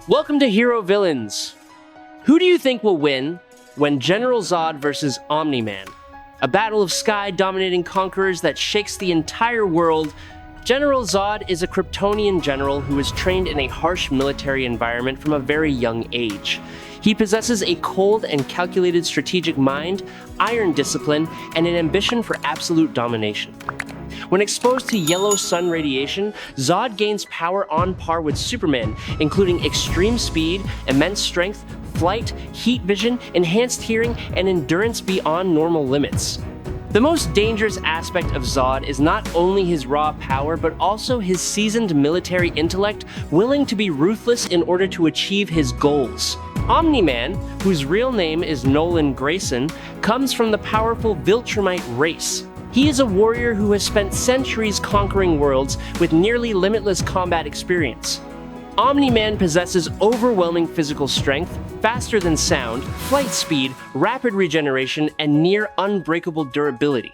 Welcome to Hero Villains. Who do you think will win when General Zod versus Omni Man? A battle of sky-dominating conquerors that shakes the entire world. General Zod is a Kryptonian general who was trained in a harsh military environment from a very young age. He possesses a cold and calculated strategic mind, iron discipline, and an ambition for absolute domination. When exposed to yellow sun radiation, Zod gains power on par with Superman, including extreme speed, immense strength, flight, heat vision, enhanced hearing, and endurance beyond normal limits. The most dangerous aspect of Zod is not only his raw power, but also his seasoned military intellect, willing to be ruthless in order to achieve his goals. Omni Man, whose real name is Nolan Grayson, comes from the powerful Viltrumite race. He is a warrior who has spent centuries conquering worlds with nearly limitless combat experience. Omni Man possesses overwhelming physical strength, faster than sound, flight speed, rapid regeneration, and near unbreakable durability.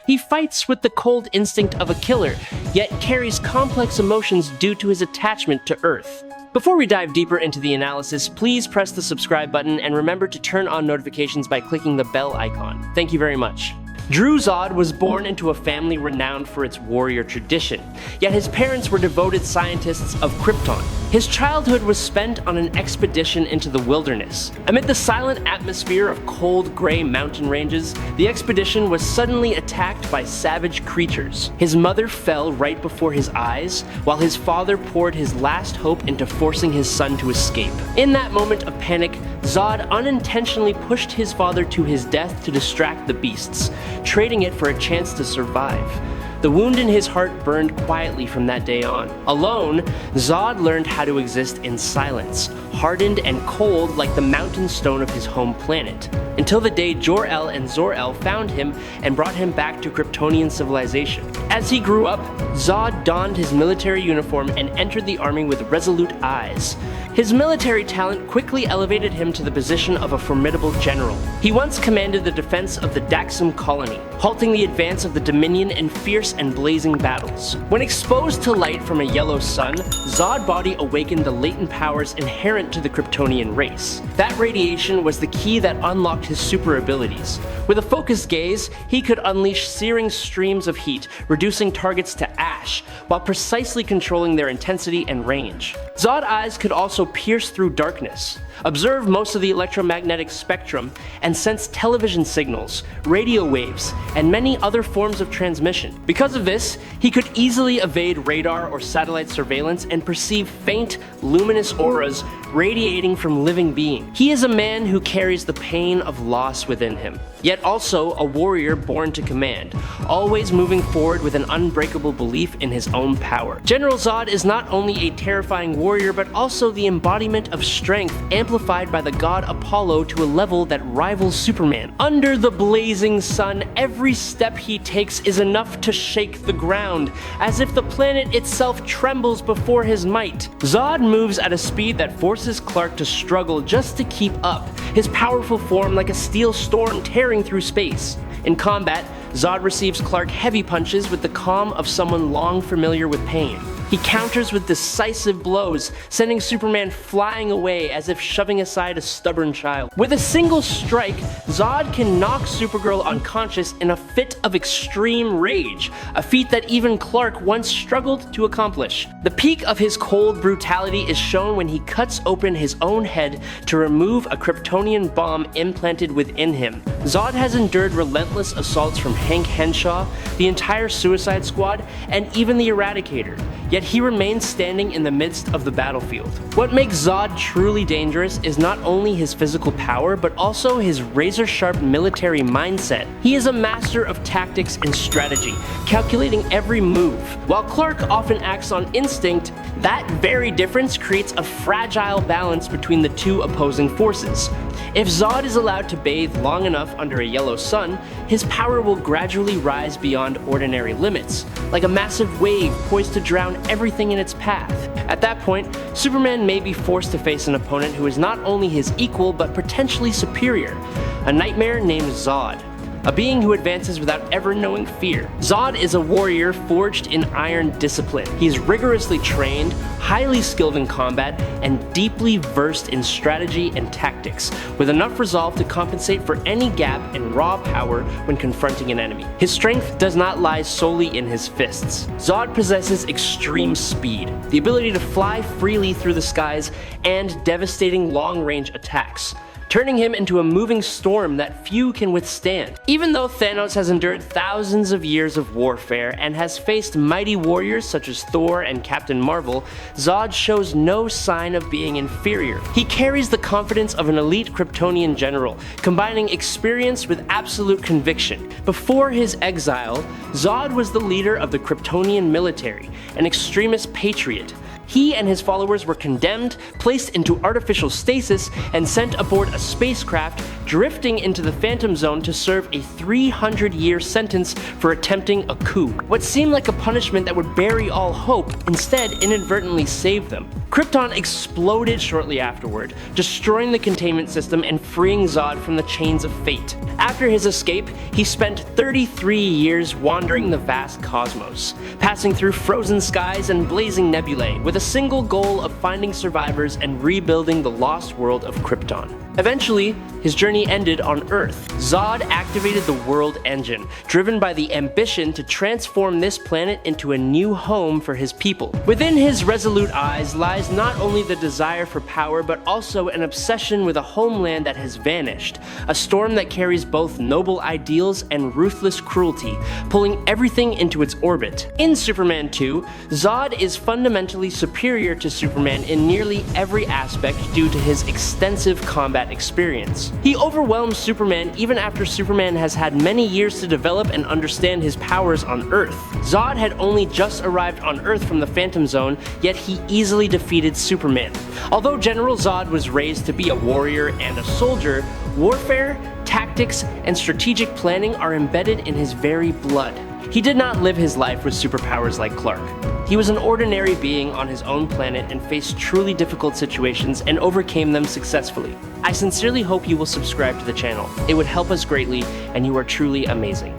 He fights with the cold instinct of a killer, yet carries complex emotions due to his attachment to Earth. Before we dive deeper into the analysis, please press the subscribe button and remember to turn on notifications by clicking the bell icon. Thank you very much. Zod was born into a family renowned for its warrior tradition, yet his parents were devoted scientists of Krypton. His childhood was spent on an expedition into the wilderness. Amid the silent atmosphere of cold, gray mountain ranges, the expedition was suddenly attacked by savage creatures. His mother fell right before his eyes, while his father poured his last hope into forcing his son to escape. In that moment of panic, Zod unintentionally pushed his father to his death to distract the beasts, trading it for a chance to survive. The wound in his heart burned quietly from that day on. Alone, Zod learned how to exist in silence, hardened and cold like the mountain stone of his home planet, until the day Jor-El and Zor-El found him and brought him back to Kryptonian civilization. As he grew up, Zod donned his military uniform and entered the army with resolute eyes. His military talent quickly elevated him to the position of a formidable general. He once commanded the defense of the Daxam colony, halting the advance of the Dominion in fierce and blazing battles. When exposed to light from a yellow sun, Zod body awakened the latent powers inherent to the Kryptonian race. That radiation was the key that unlocked his super abilities. With a focused gaze, he could unleash searing streams of heat, reducing targets to ash, while precisely controlling their intensity and range. Zod eyes could also pierce through darkness, observe most of the electromagnetic spectrum, and sense television signals, radio waves, and many other forms of transmission. Because of this, he could easily evade radar or satellite surveillance and perceive faint, luminous auras radiating from living beings. He is a man who carries the pain of loss within him, yet also a warrior born to command, always moving forward with an unbreakable belief in his own power. General Zod is not only a terrifying warrior, but also the embodiment of strength amplified by the god Apollo to a level that rivals Superman. Under the blazing sun, every step he takes is enough to shake the ground, as if the planet itself trembles before his might. Zod moves at a speed that forces Clark to struggle just to keep up, his powerful form like a steel storm tearing through space. In combat, Zod receives Clark heavy punches with the calm of someone long familiar with pain. He counters with decisive blows, sending Superman flying away as if shoving aside a stubborn child. With a single strike, Zod can knock Supergirl unconscious in a fit of extreme rage, a feat that even Clark once struggled to accomplish. The peak of his cold brutality is shown when he cuts open his own head to remove a Kryptonian bomb implanted within him. Zod has endured relentless assaults from Hank Henshaw, the entire Suicide Squad, and even the Eradicator, yet he remains standing in the midst of the battlefield. What makes Zod truly dangerous is not only his physical power, but also his razor-sharp military mindset. He is a master of tactics and strategy, calculating every move. While Clark often acts on instinct, that very difference creates a fragile balance between the two opposing forces. If Zod is allowed to bathe long enough under a yellow sun, his power will gradually rise beyond ordinary limits, like a massive wave poised to drown everything in its path. At that point, Superman may be forced to face an opponent who is not only his equal but potentially superior, a nightmare named Zod. a being who advances without ever knowing fear. Zod is a warrior forged in iron discipline. He is rigorously trained, highly skilled in combat, and deeply versed in strategy and tactics, with enough resolve to compensate for any gap in raw power when confronting an enemy. His strength does not lie solely in his fists. Zod possesses extreme speed, the ability to fly freely through the skies, and devastating long-range attacks, turning him into a moving storm that few can withstand. Even though Thanos has endured thousands of years of warfare and has faced mighty warriors such as Thor and Captain Marvel, Zod shows no sign of being inferior. He carries the confidence of an elite Kryptonian general, combining experience with absolute conviction. Before his exile, Zod was the leader of the Kryptonian military, an extremist patriot. He and his followers were condemned, placed into artificial stasis, and sent aboard a spacecraft, drifting into the Phantom Zone to serve a 300-year sentence for attempting a coup. What seemed like a punishment that would bury all hope, instead inadvertently saved them. Krypton exploded shortly afterward, destroying the containment system and freeing Zod from the chains of fate. After his escape, he spent 33 years wandering the vast cosmos, passing through frozen skies and blazing nebulae, with a single goal of finding survivors and rebuilding the lost world of Krypton. Eventually, his journey ended on Earth. Zod activated the World Engine, driven by the ambition to transform this planet into a new home for his people. Within his resolute eyes lies not only the desire for power, but also an obsession with a homeland that has vanished, a storm that carries both noble ideals and ruthless cruelty, pulling everything into its orbit. In Superman 2, Zod is fundamentally superior to Superman in nearly every aspect due to his extensive combat experience. He overwhelms Superman even after Superman has had many years to develop and understand his powers on Earth. Zod had only just arrived on Earth from the Phantom Zone, yet he easily defeated Superman. Although General Zod was raised to be a warrior and a soldier, warfare, tactics, and strategic planning are embedded in his very blood. He did not live his life with superpowers like Clark. He was an ordinary being on his own planet and faced truly difficult situations and overcame them successfully. I sincerely hope you will subscribe to the channel. It would help us greatly, and you are truly amazing.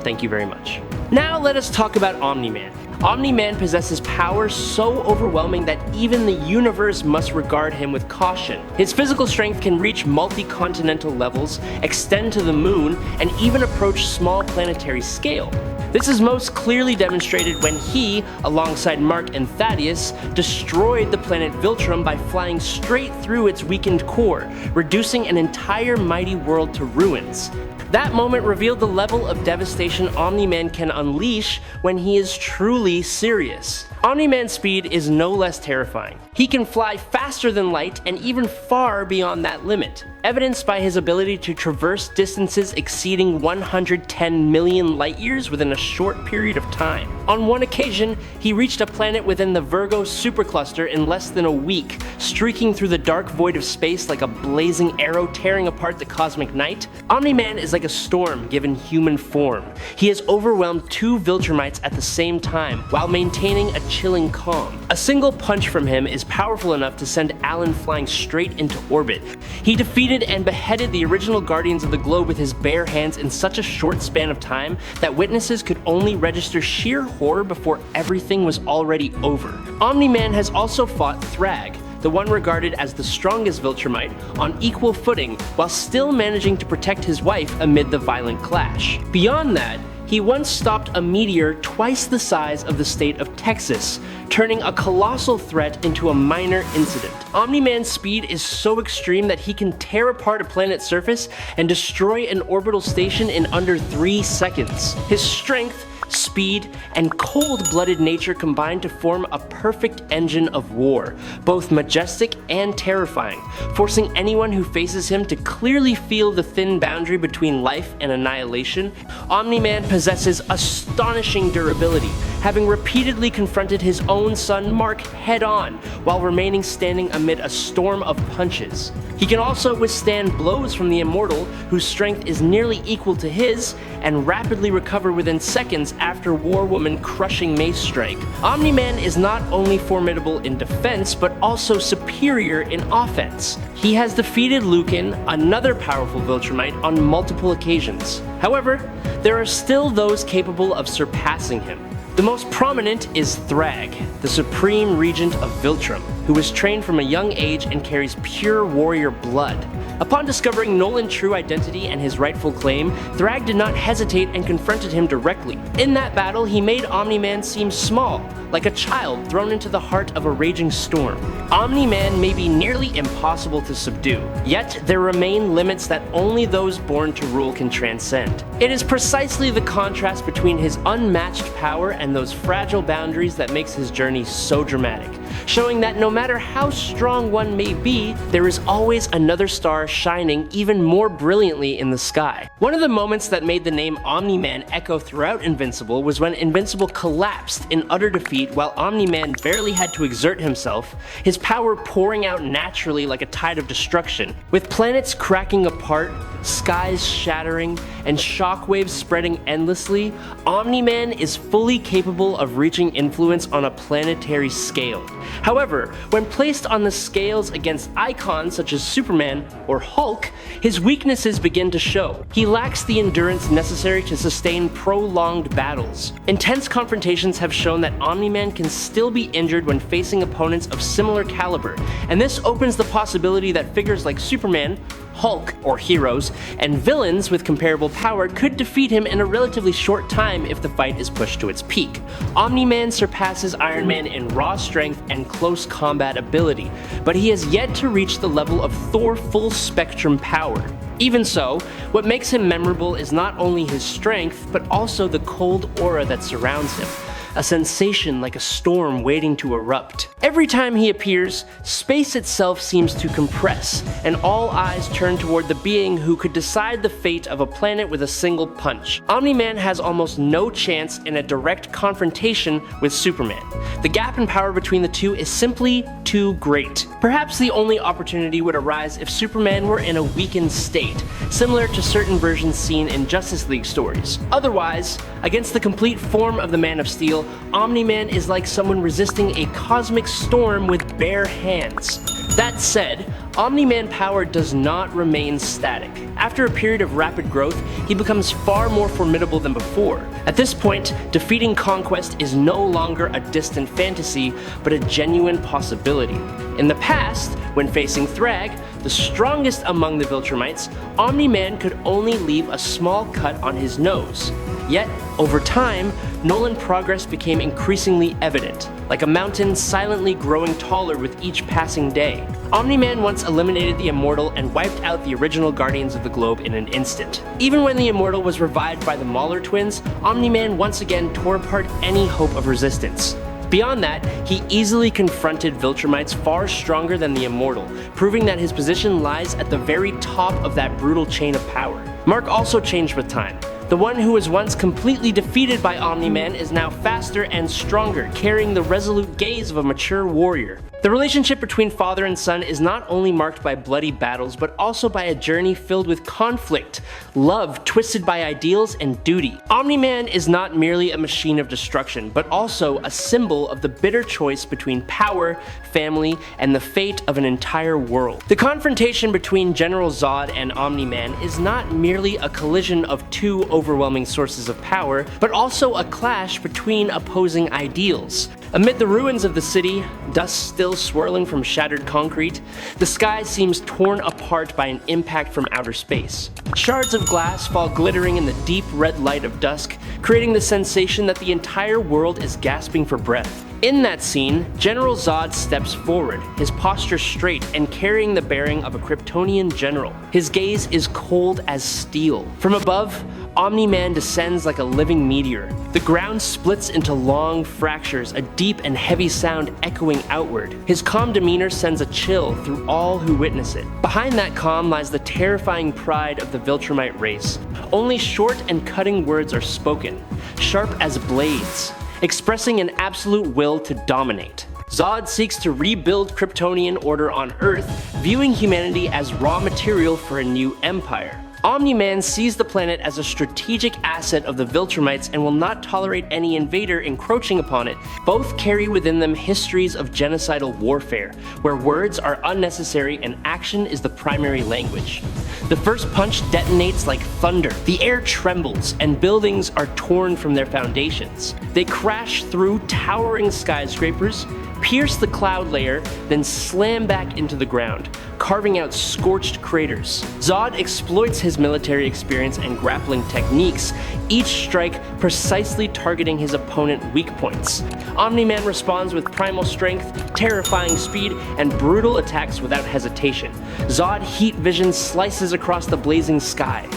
Thank you very much. Now let us talk about Omni Man. Omni Man possesses power so overwhelming that even the universe must regard him with caution. His physical strength can reach multi-continental levels, extend to the moon, and even approach small planetary scale. This is most clearly demonstrated when he, alongside Mark and Thaddeus, destroyed the planet Viltrum by flying straight through its weakened core, reducing an entire mighty world to ruins. That moment revealed the level of devastation Omni-Man can unleash when he is truly serious. Omni-Man's speed is no less terrifying. He can fly faster than light and even far beyond that limit, evidenced by his ability to traverse distances exceeding 110 million light years within a short period of time. On one occasion, he reached a planet within the Virgo supercluster in less than a week, streaking through the dark void of space like a blazing arrow tearing apart the cosmic night. Omni-Man is like a storm given human form. He has overwhelmed 2 Viltrumites at the same time, while maintaining a chilling calm. A single punch from him is powerful enough to send Alan flying straight into orbit. He defeated and beheaded the original Guardians of the Globe with his bare hands in such a short span of time that witnesses could only register sheer horror before everything was already over. Omni-Man has also fought Thrag, the one regarded as the strongest Viltrumite, on equal footing while still managing to protect his wife amid the violent clash. Beyond that, he once stopped a meteor twice the size of the state of Texas, turning a colossal threat into a minor incident. Omni-Man's speed is so extreme that he can tear apart a planet's surface and destroy an orbital station in under 3 seconds. His strength, speed, and cold-blooded nature combine to form a perfect engine of war, both majestic and terrifying, forcing anyone who faces him to clearly feel the thin boundary between life and annihilation. Omni-Man possesses astonishing durability, having repeatedly confronted his own son Mark head-on while remaining standing amid a storm of punches. He can also withstand blows from the Immortal, whose strength is nearly equal to his, and rapidly recover within seconds after War Woman crushing Mace strike. Omni-Man is not only formidable in defense, but also superior in offense. He has defeated Lucan, another powerful Viltrumite, on multiple occasions. However, there are still those capable of surpassing him. The most prominent is Thrag, the supreme regent of Viltrum, who was trained from a young age and carries pure warrior blood. Upon discovering Nolan's true identity and his rightful claim, Thrag did not hesitate and confronted him directly. In that battle, he made Omni-Man seem small, like a child thrown into the heart of a raging storm. Omni-Man may be nearly impossible to subdue, yet there remain limits that only those born to rule can transcend. It is precisely the contrast between his unmatched power and those fragile boundaries that makes his journey so dramatic, showing that no matter how strong one may be, there is always another star shining even more brilliantly in the sky. One of the moments that made the name Omni-Man echo throughout Invincible was when Invincible collapsed in utter defeat while Omni-Man barely had to exert himself, his power pouring out naturally like a tide of destruction. With planets cracking apart, skies shattering, and shockwaves spreading endlessly, Omni-Man is fully capable of reaching influence on a planetary scale. However, when placed on the scales against icons such as Superman or Hulk, his weaknesses begin to show. He lacks the endurance necessary to sustain prolonged battles. Intense confrontations have shown that Omni-Man can still be injured when facing opponents of similar caliber, and this opens the possibility that figures like Superman, Hulk, or heroes, and villains with comparable power could defeat him in a relatively short time if the fight is pushed to its peak. Omni-Man surpasses Iron Man in raw strength and close combat ability, but he has yet to reach the level of Thor full spectrum power. Even so, what makes him memorable is not only his strength, but also the cold aura that surrounds him. A sensation like a storm waiting to erupt. Every time he appears, space itself seems to compress, and all eyes turn toward the being who could decide the fate of a planet with a single punch. Omni-Man has almost no chance in a direct confrontation with Superman. The gap in power between the two is simply too great. Perhaps the only opportunity would arise if Superman were in a weakened state, similar to certain versions seen in Justice League stories. Otherwise, against the complete form of the Man of Steel, Omni-Man is like someone resisting a cosmic storm with bare hands. That said, Omni-Man power does not remain static. After a period of rapid growth, he becomes far more formidable than before. At this point, defeating Conquest is no longer a distant fantasy, but a genuine possibility. In the past, when facing Thrag, the strongest among the Viltrumites, Omni-Man could only leave a small cut on his nose. Yet, over time, Nolan's progress became increasingly evident, like a mountain silently growing taller with each passing day. Omni-Man once eliminated the Immortal and wiped out the original Guardians of the Globe in an instant. Even when the Immortal was revived by the Mauler twins, Omni-Man once again tore apart any hope of resistance. Beyond that, he easily confronted Viltrumites far stronger than the Immortal, proving that his position lies at the very top of that brutal chain of power. Mark also changed with time. The one who was once completely defeated by Omni-Man is now faster and stronger, carrying the resolute gaze of a mature warrior. The relationship between father and son is not only marked by bloody battles, but also by a journey filled with conflict, love twisted by ideals, and duty. Omni-Man is not merely a machine of destruction, but also a symbol of the bitter choice between power, family, and the fate of an entire world. The confrontation between General Zod and Omni-Man is not merely a collision of two overwhelming sources of power, but also a clash between opposing ideals. Amid the ruins of the city, dust still swirling from shattered concrete, the sky seems torn apart by an impact from outer space. Shards of glass fall glittering in the deep red light of dusk, creating the sensation that the entire world is gasping for breath. In that scene, General Zod steps forward, his posture straight and carrying the bearing of a Kryptonian general. His gaze is cold as steel. From above, Omni-Man descends like a living meteor. The ground splits into long fractures, a deep and heavy sound echoing outward. His calm demeanor sends a chill through all who witness it. Behind that calm lies the terrifying pride of the Viltrumite race. Only short and cutting words are spoken, sharp as blades. expressing an absolute will to dominate. Zod seeks to rebuild Kryptonian order on Earth, viewing humanity as raw material for a new empire. Omni Man sees the planet as a strategic asset of the Viltrumites and will not tolerate any invader encroaching upon it. Both carry within them histories of genocidal warfare, where words are unnecessary and action is the primary language. The first punch detonates like thunder, the air trembles, and buildings are torn from their foundations. They crash through towering skyscrapers, pierce the cloud layer, then slam back into the ground, carving out scorched craters. Zod exploits his military experience and grappling techniques, each strike precisely targeting his opponent's weak points. Omni-Man responds with primal strength, terrifying speed, and brutal attacks without hesitation. Zod heat vision slices across the blazing sky.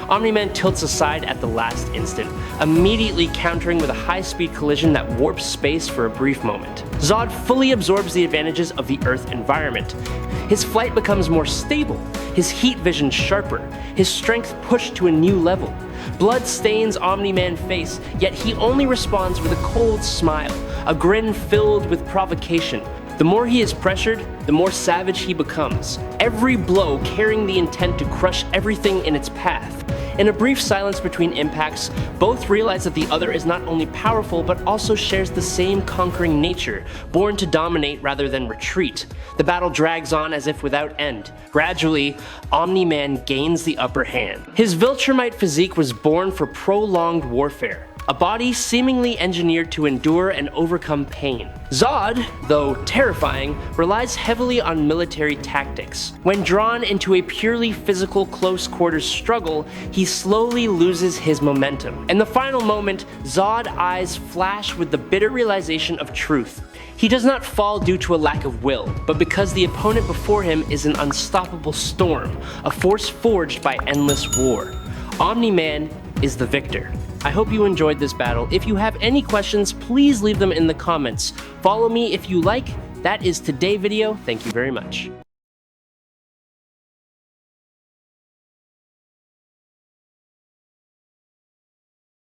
Omni-Man tilts aside at the last instant, immediately countering with a high-speed collision that warps space for a brief moment. Zod fully absorbs the advantages of the Earth environment. His flight becomes more stable, his heat vision sharper, his strength pushed to a new level. Blood stains Omni-Man's face, yet he only responds with a cold smile, a grin filled with provocation. The more he is pressured, the more savage he becomes, every blow carrying the intent to crush everything in its path. In a brief silence between impacts, both realize that the other is not only powerful but also shares the same conquering nature, born to dominate rather than retreat. The battle drags on as if without end. Gradually, Omni-Man gains the upper hand. His Viltrumite physique was born for prolonged warfare, a body seemingly engineered to endure and overcome pain. Zod, though terrifying, relies heavily on military tactics. When drawn into a purely physical close-quarters struggle, he slowly loses his momentum. In the final moment, Zod's eyes flash with the bitter realization of truth. He does not fall due to a lack of will, but because the opponent before him is an unstoppable storm, a force forged by endless war. Omni-Man is the victor. I hope you enjoyed this battle. If you have any questions, please leave them in the comments. Follow me if you like. That is today's video. Thank you very much.